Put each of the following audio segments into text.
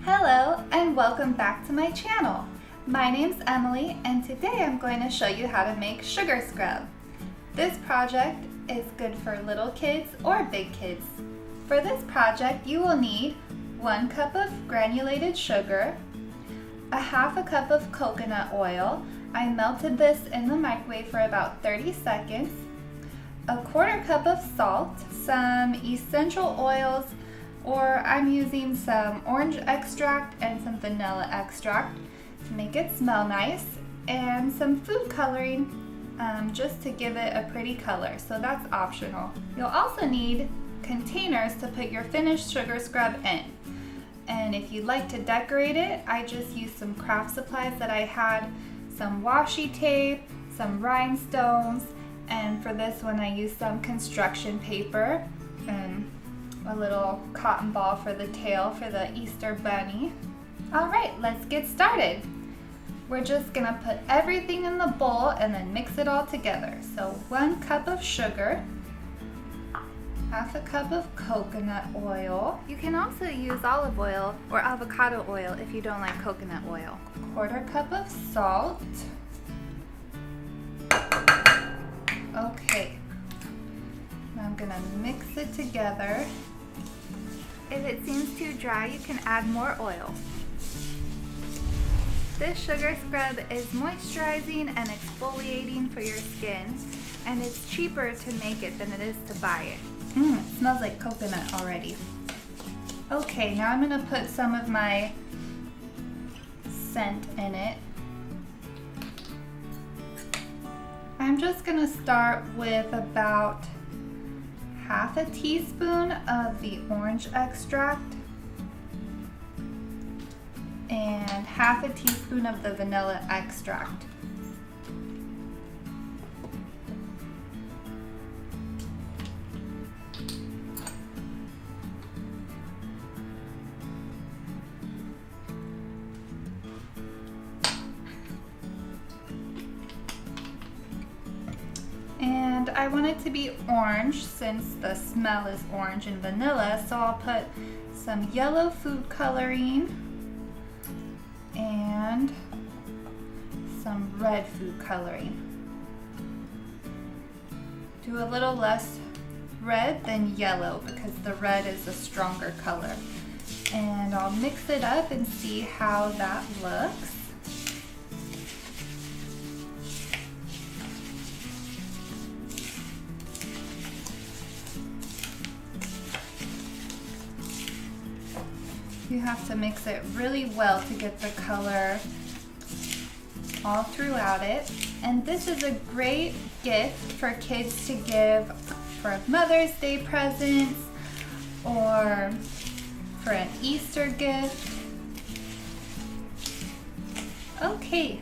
Hello and welcome back to my channel. My name's Emily and today I'm going to show you how to make sugar scrub. This project is good for little kids or big kids. For this project you will need 1 cup of granulated sugar, a half a cup of coconut oil. I melted this in the microwave for about 30 seconds, a 1/4 cup of salt, some essential oils, or I'm using some orange extract and some vanilla extract to make it smell nice, and some food coloring just to give it a pretty color, so that's optional. You'll also need containers to put your finished sugar scrub in. And if you'd like to decorate it, I just used some craft supplies that I had, some washi tape, some rhinestones, and for this one I used some construction paper and a little cotton ball for the tail for the Easter bunny. All right, let's get started. We're just gonna put everything in the bowl and then mix it all together. So 1 cup of sugar, half a cup of coconut oil. You can also use olive oil or avocado oil if you don't like coconut oil. 1/4 cup of salt. Okay, now I'm gonna mix it together. If it seems too dry, you can add more oil. This sugar scrub is moisturizing and exfoliating for your skin, and it's cheaper to make it than it is to buy it. It smells like coconut already. Okay, now I'm gonna put some of my scent in it. I'm just gonna start with about half a teaspoon of the orange extract and half a teaspoon of the vanilla extract. And I want it to be orange since the smell is orange and vanilla, so I'll put some yellow food coloring and some red food coloring. Do a little less red than yellow because the red is a stronger color. And I'll mix it up and see how that looks. You have to mix it really well to get the color all throughout it. And this is a great gift for kids to give for Mother's Day presents or for an Easter gift. Okay,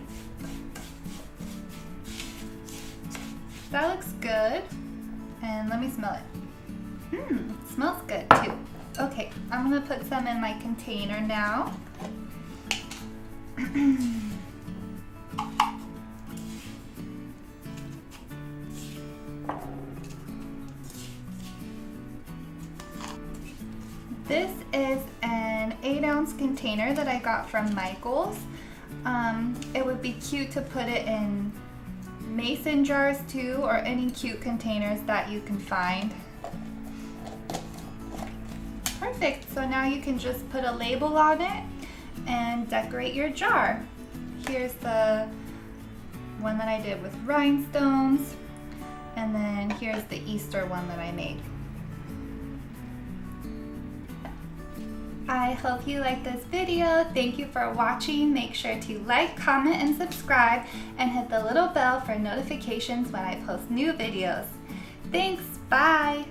that looks good. And let me smell it. It smells good too. Okay, I'm gonna put some in my container now. This is an 8-ounce container that I got from Michael's. It would be cute to put it in mason jars too, or any cute containers that you can find. Perfect, so now you can just put a label on it and decorate your jar. Here's the one that I did with rhinestones, and then here's the Easter one that I made. I hope you liked this video. Thank you for watching. Make sure to like, comment, and subscribe, and hit the little bell for notifications when I post new videos. Thanks, bye!